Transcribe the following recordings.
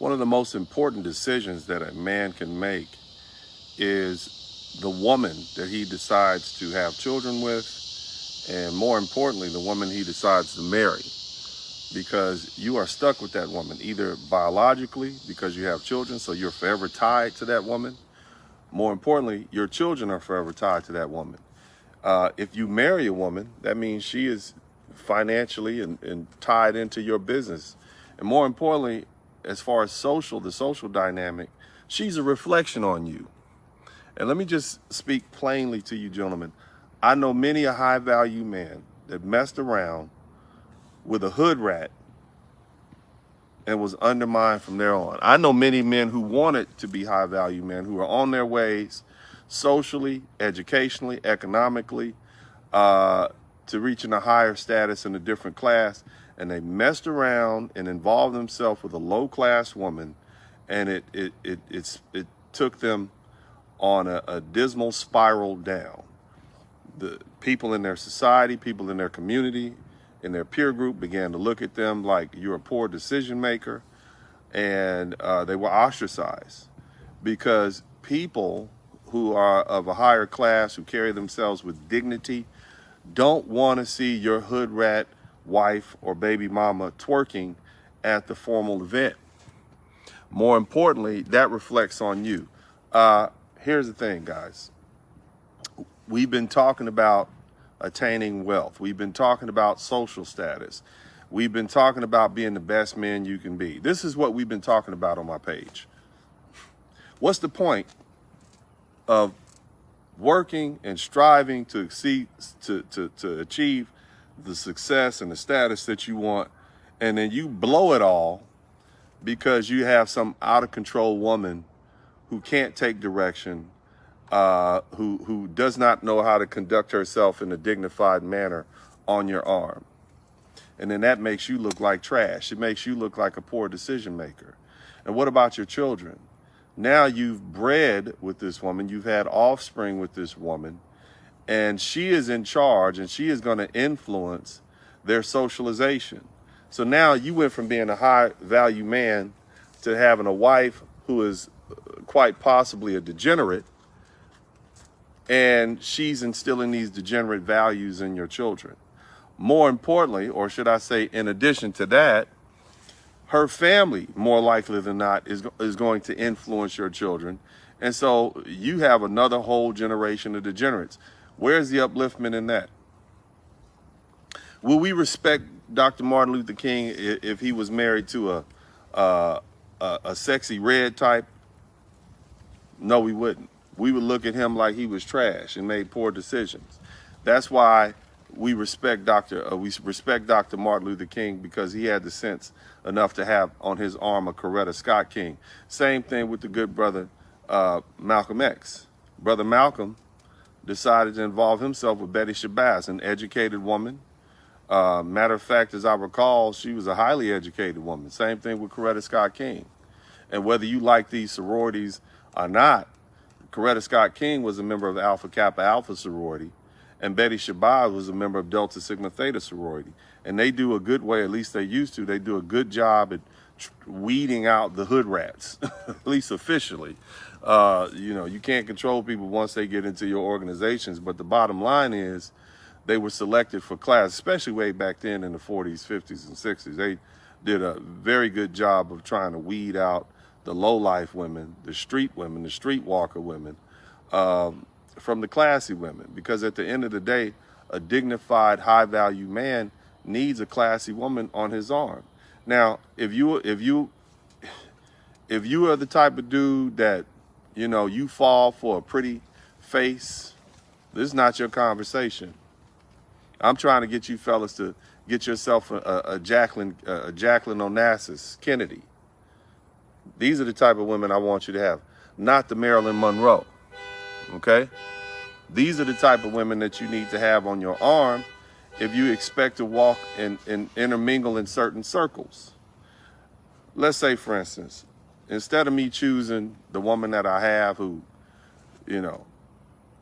one of the most important decisions that a man can make is the woman that he decides to have children with, and more importantly, the woman he decides to marry. Because you are stuck with that woman, either biologically, because you have children, so you're forever tied to that woman. More importantly, your children are forever tied to that woman. If you marry a woman, that means she is financially and tied into your business. And more importantly, as far as the social dynamic, she's a reflection on you. And let me just speak plainly to you, gentlemen. I know many a high value man that messed around with a hood rat and was undermined from there on. I know many men who wanted to be high value men who are on their ways socially, educationally, economically, to reaching a higher status in a different class, and they messed around and involved themselves with a low class woman, and it took them on a dismal spiral down. The people in their society, people in their community, in their peer group began to look at them like you're a poor decision maker, and they were ostracized because people who are of a higher class, who carry themselves with dignity, don't want to see your hood rat wife or baby mama twerking at the formal event. More importantly, that reflects on you. Here's the thing, guys. We've been talking about attaining wealth. We've been talking about social status. We've been talking about being the best man you can be. This is what we've been talking about on my page. What's the point of working and striving to exceed, to achieve the success and the status that you want, and then you blow it all because you have some out of control woman who can't take direction, who does not know how to conduct herself in a dignified manner on your arm. And then that makes you look like trash. It makes you look like a poor decision maker. And what about your children? Now you've bred with this woman, you've had offspring with this woman, and she is in charge, and she is going to influence their socialization. So now you went from being a high value man to having a wife who is quite possibly a degenerate, and she's instilling these degenerate values in your children. More importantly, or should I say in addition to that, her family, more likely than not, is going to influence your children. And so you have another whole generation of degenerates. Where's the upliftment in that? Will we respect Dr. Martin Luther King if he was married to a sexy red type? No, we wouldn't. We would look at him like he was trash and made poor decisions. That's why we respect Dr. Martin Luther King, because he had the sense enough to have on his arm a Coretta Scott King. Same thing with the good brother Malcolm X. Brother Malcolm decided to involve himself with Betty Shabazz, an educated woman. Matter of fact, as I recall, she was a highly educated woman. Same thing with Coretta Scott King. And whether you like these sororities or not, Coretta Scott King was a member of the Alpha Kappa Alpha sorority, and Betty Shabazz was a member of Delta Sigma Theta sorority. And they do a good way, at least they used to, they do a good job at weeding out the hood rats, at least officially. You can't control people once they get into your organizations, but the bottom line is they were selected for class, especially way back then in the 40s, 50s, and 60s. They did a very good job of trying to weed out the low-life women, the streetwalker women, from the classy women. Because at the end of the day, a dignified, high-value man needs a classy woman on his arm. Now, if you are the type of dude that, you fall for a pretty face, this is not your conversation. I'm trying to get you fellas to get yourself a Jacqueline Onassis Kennedy. These are the type of women I want you to have, not the Marilyn Monroe, okay? These are the type of women that you need to have on your arm if you expect to walk and intermingle in certain circles. Let's say, for instance, instead of me choosing the woman that I have who,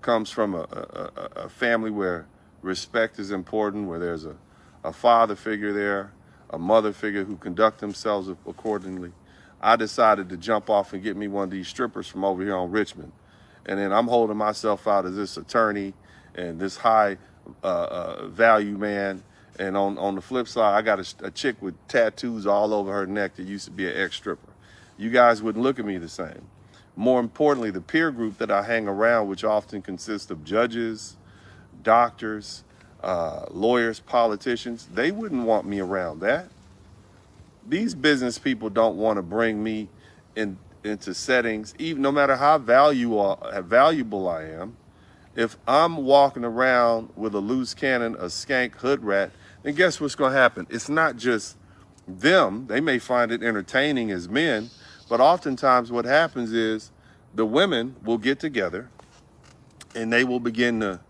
comes from a family where respect is important, where there's a father figure there, a mother figure who conduct themselves accordingly, I decided to jump off and get me one of these strippers from over here on Richmond. And then I'm holding myself out as this attorney and this high value man. And on the flip side, I got a chick with tattoos all over her neck that used to be an ex-stripper. You guys wouldn't look at me the same. More importantly, the peer group that I hang around, which often consists of judges, doctors, lawyers, politicians, they wouldn't want me around that. These business people don't want to bring me into settings, even no matter how valuable I am. If I'm walking around with a loose cannon, a skank hood rat, then guess what's going to happen? It's not just them. They may find it entertaining as men, but oftentimes what happens is the women will get together and they will begin to,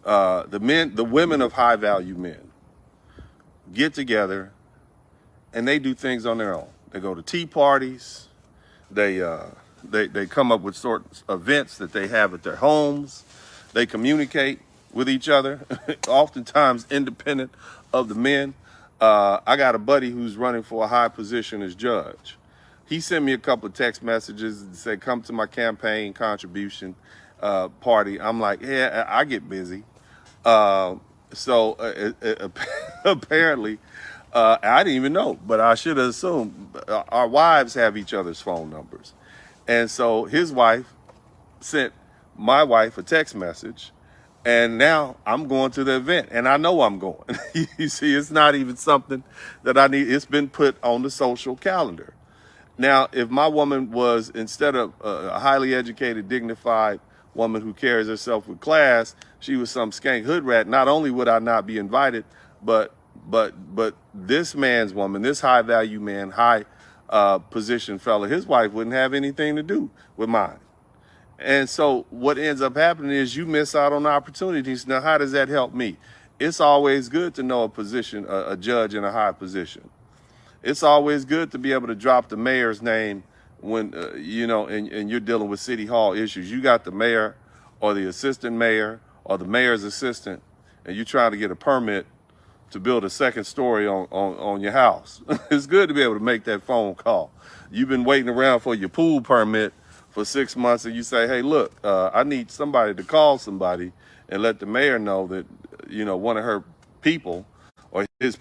the women of high value men get together and they do things on their own. They go to tea parties. They come up with sorts of events that they have at their homes. They communicate with each other, oftentimes independent of the men. I got a buddy who's running for a high position as judge. He sent me a couple of text messages and said, come to my campaign contribution party. I'm like, yeah, I get busy. So apparently, I didn't even know, but I should have assumed our wives have each other's phone numbers. And so his wife sent my wife a text message, and now I'm going to the event, and I know I'm going. You see, it's not even something that I need. It's been put on the social calendar. Now, if my woman was, instead of a highly educated, dignified woman who carries herself with class, she was some skank hood rat, not only would I not be invited, but this man's woman, this high value man, high position fella, his wife wouldn't have anything to do with mine. And so what ends up happening is you miss out on opportunities. Now, how does that help me? It's always good to know a judge in a high position. It's always good to be able to drop the mayor's name when, and you're dealing with city hall issues. You got the mayor or the assistant mayor or the mayor's assistant, and you're trying to get a permit to build a second story on your house. It's good to be able to make that phone call. You've been waiting around for your pool permit for 6 months, and you say, hey, look, I need somebody to call somebody and let the mayor know that, one of her people or his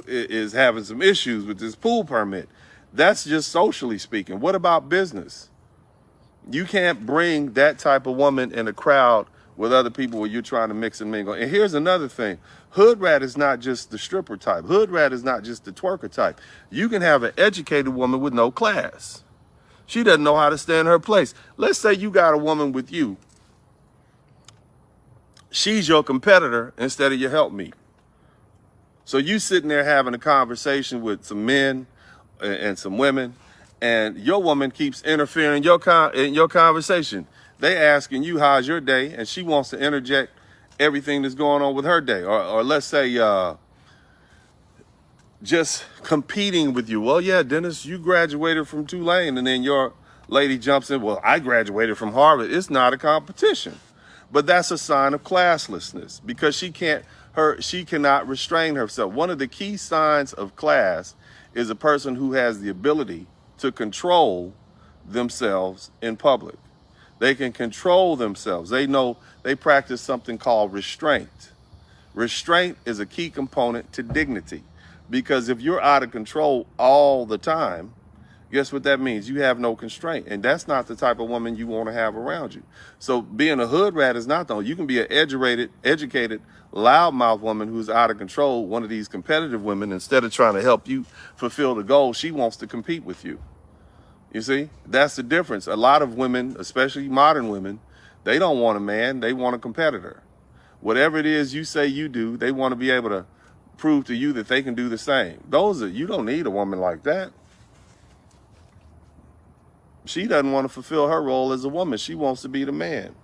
is having some issues with this pool permit. That's just socially speaking. What about business? You can't bring that type of woman in a crowd with other people where you're trying to mix and mingle. And here's another thing. Hood rat is not just the stripper type. Hood rat is not just the twerker type. You can have an educated woman with no class. She doesn't know how to stand her place. Let's say you got a woman with you. She's your competitor instead of your helpmeet. So you sitting there having a conversation with some men and some women, and your woman keeps interfering in your conversation. They asking you, how's your day? And she wants to interject everything that's going on with her day. Or let's say just competing with you. Well, yeah, Dennis, you graduated from Tulane. And then your lady jumps in, well, I graduated from Harvard. It's not a competition. But that's a sign of classlessness because she cannot restrain herself. One of the key signs of class is a person who has the ability to control themselves in public. They can control themselves. They practice something called restraint. Restraint is a key component to dignity because if you're out of control all the time, guess what that means? You have no constraint. And that's not the type of woman you want to have around you. So being a hood rat is not though. You can be an educated, loudmouth woman who's out of control, one of these competitive women, instead of trying to help you fulfill the goal, she wants to compete with you. You see, that's the difference. A lot of women, especially modern women, they don't want a man, they want a competitor. Whatever it is you say you do, they want to be able to prove to you that they can do the same. You don't need a woman like that. She doesn't want to fulfill her role as a woman. She wants to be the man.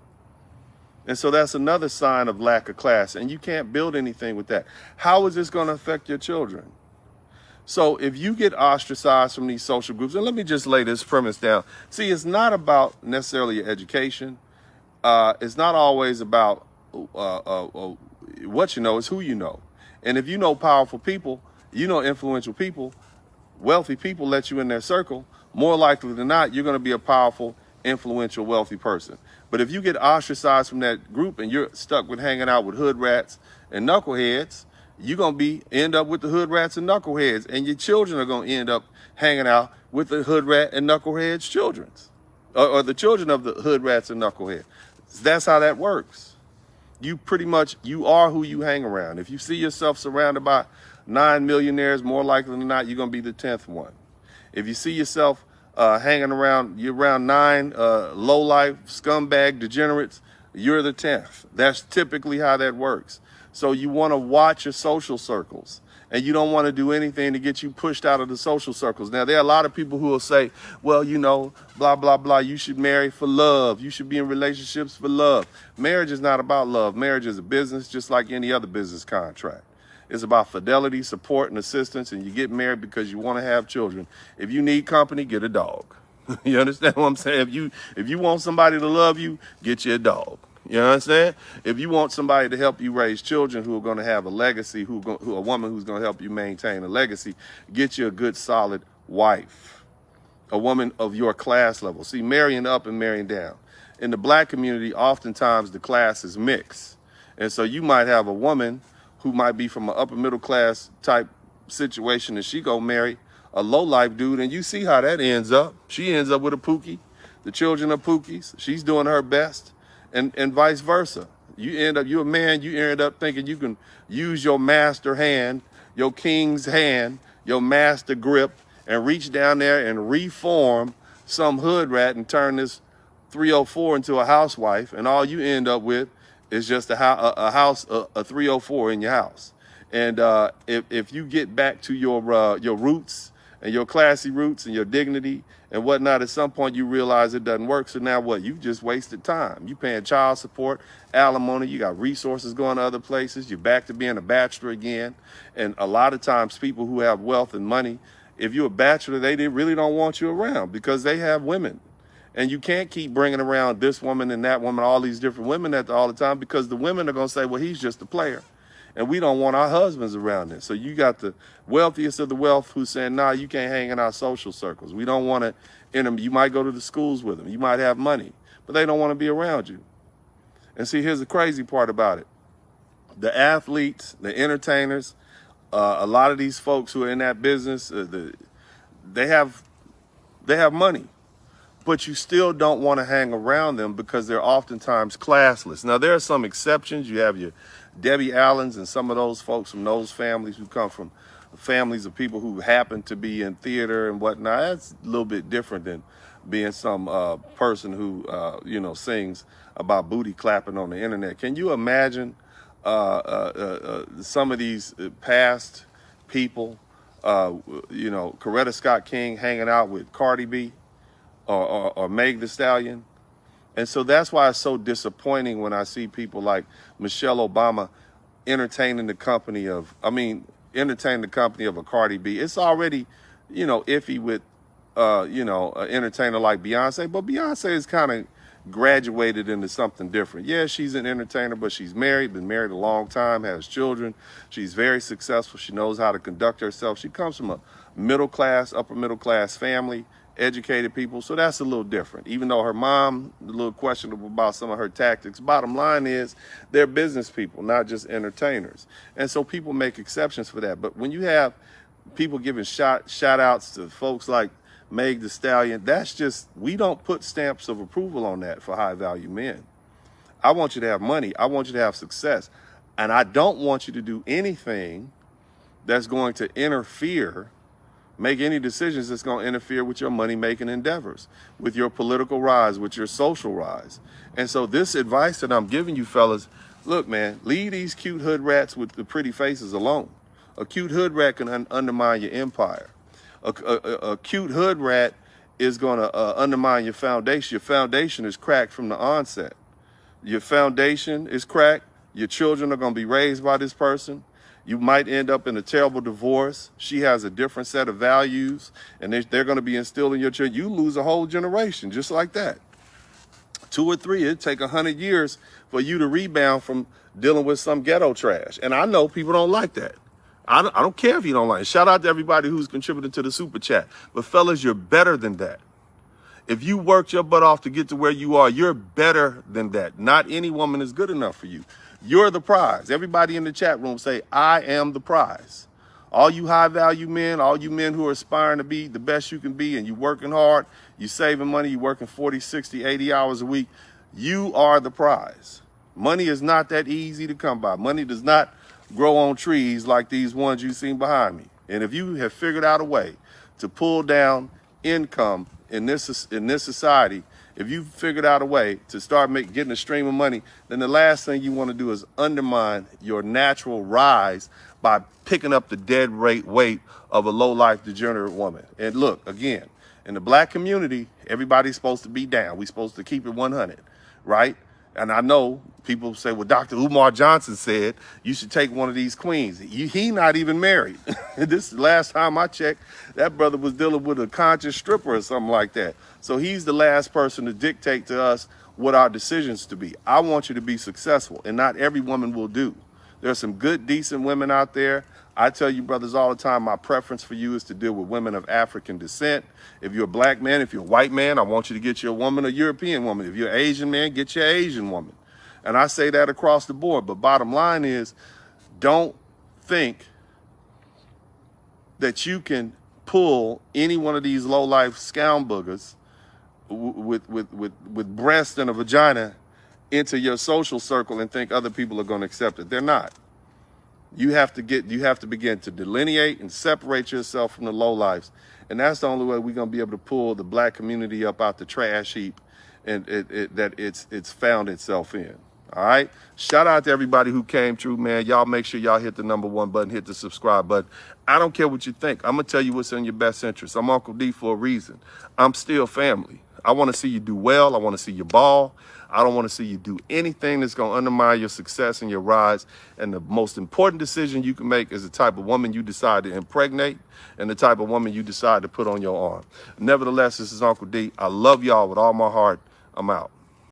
And so that's another sign of lack of class. And you can't build anything with that. How is this going to affect your children? So if you get ostracized from these social groups, and let me just lay this premise down. See, it's not about necessarily your education. It's not always about what you know, it's who you know. And if you know powerful people, you know influential people, wealthy people let you in their circle, more likely than not, you're going to be a powerful, influential, wealthy person. But if you get ostracized from that group and you're stuck with hanging out with hood rats and knuckleheads, you're going to end up with the hood rats and knuckleheads, and your children are going to end up hanging out with the hood rat and knuckleheads' children, or the children of the hood rats and knuckleheads. That's how that works. You are who you hang around. If you see yourself surrounded by 9 millionaires, more likely than not, you're going to be the 10th one. If you see yourself you're around 9 low-life, scumbag degenerates, you're the 10th. That's typically how that works. So you want to watch your social circles, and you don't want to do anything to get you pushed out of the social circles. Now, there are a lot of people who will say, well, blah, blah, blah, you should marry for love. You should be in relationships for love. Marriage is not about love. Marriage is a business just like any other business contract. It's about fidelity, support, and assistance, and you get married because you want to have children. If you need company, get a dog. You understand what I'm saying? If you want somebody to love you, get you a dog. You understand? If you want somebody to help you raise children who are going to have a legacy, a woman who's going to help you maintain a legacy, get you a good, solid wife, a woman of your class level. See, marrying up and marrying down. In the black community, oftentimes the class is mixed. And so you might have a woman who might be from an upper middle class type situation, and she go marry a low life dude, and you see how that ends up. She ends up with a Pookie. The children are Pookies. She's doing her best. And vice versa. You're a man, you end up thinking you can use your master hand, your king's hand, your master grip, and reach down there and reform some hood rat and turn this 304 into a housewife, and all you end up with is just a 304 in your house. And if you get back to your roots and your classy roots and your dignity and whatnot, at some point you realize it doesn't work. So now what? You've just wasted time. You paying child support, alimony, you got resources going to other places, you're back to being a bachelor again. And a lot of times people who have wealth and money, if you're a bachelor, they really don't want you around because they have women. And you can't keep bringing around this woman and that woman, all these different women all the time, because the women are going to say, well, he's just a player. And we don't want our husbands around it. So you got the wealthiest of the wealth who's saying, nah, you can't hang in our social circles. We don't want to in them. You might go to the schools with them. You might have money, but they don't want to be around you. And see, here's the crazy part about it. The athletes, the entertainers, a lot of these folks who are in that business, they have money. But you still don't want to hang around them because they're oftentimes classless. Now, there are some exceptions. You have your Debbie Allens and some of those folks from those families who come from families of people who happen to be in theater and whatnot. That's a little bit different than being some person who, sings about booty clapping on the internet. Can you imagine some of these past people, Coretta Scott King hanging out with Cardi B? Or Meg the Stallion. And so that's why it's so disappointing when I see people like Michelle Obama entertaining the company of a Cardi B. It's already, iffy with, an entertainer like Beyonce, but Beyonce is kind of graduated into something different. Yeah, she's an entertainer, but she's married, been married a long time, has children. She's very successful. She knows how to conduct herself. She comes from a upper middle class family, educated people, so that's a little different. Even though her mom, a little questionable about some of her tactics, bottom line is they're business people, not just entertainers. And so people make exceptions for that. But when you have people giving shout outs to folks like Meg the Stallion, we don't put stamps of approval on that for high value men. I want you to have money. I want you to have success. And I don't want you to do anything that's going to make any decisions that's going to interfere with your money-making endeavors, with your political rise, with your social rise. And so this advice that I'm giving you fellas, look, man, leave these cute hood rats with the pretty faces alone. A cute hood rat can undermine your empire. A cute hood rat is going to undermine your foundation. Your foundation is cracked from the onset. Your foundation is cracked. Your children are going to be raised by this person. You might end up in a terrible divorce. She has a different set of values, and they're going to be instilled in your children. You lose a whole generation just like that. 2 or 3, it'd take 100 years for you to rebound from dealing with some ghetto trash. And I know people don't like that. I don't care if you don't like it. Shout out to everybody who's contributing to the super chat. But fellas, you're better than that. If you worked your butt off to get to where you are, you're better than that. Not any woman is good enough for you. You're the prize. Everybody in the chat room say, I am the prize. All you high value men, all you men who are aspiring to be the best you can be, and you working hard, you saving money, you working 40, 60, 80 hours a week, you are the prize. Money is not that easy to come by. Money does not grow on trees like these ones you've seen behind me. And if you have figured out a way to pull down income in this society, if you figured out a way to start getting a stream of money, then the last thing you want to do is undermine your natural rise by picking up the dead weight of a low-life degenerate woman. And look, again, in the black community, everybody's supposed to be down. We're supposed to keep it 100, right? And I know people say, well, Dr. Umar Johnson said you should take one of these queens. He not even married. This last time I checked, that brother was dealing with a conscious stripper or something like that. So he's the last person to dictate to us what our decisions to be. I want you to be successful, and not every woman will do. There's some good, decent women out there. I tell you brothers all the time, my preference for you is to deal with women of African descent. If you're a black man, if you're a white man, I want you to get you a woman, a European woman. If you're an Asian man, get you an Asian woman. And I say that across the board. But bottom line is, don't think that you can pull any one of these low-life scoundboogers with breast and a vagina into your social circle and think other people are going to accept it. They're not. You have to begin to delineate and separate yourself from the lowlifes. And that's the only way we're going to be able to pull the black community up out the trash heap and that it's found itself in. All right. Shout out to everybody who came through, man. Y'all make sure y'all hit the #1 button, hit the subscribe button. I don't care what you think. I'm going to tell you what's in your best interest. I'm Uncle D for a reason. I'm still family. I want to see you do well. I want to see you ball. I don't want to see you do anything that's going to undermine your success and your rise. And the most important decision you can make is the type of woman you decide to impregnate and the type of woman you decide to put on your arm. Nevertheless, this is Uncle D. I love y'all with all my heart. I'm out.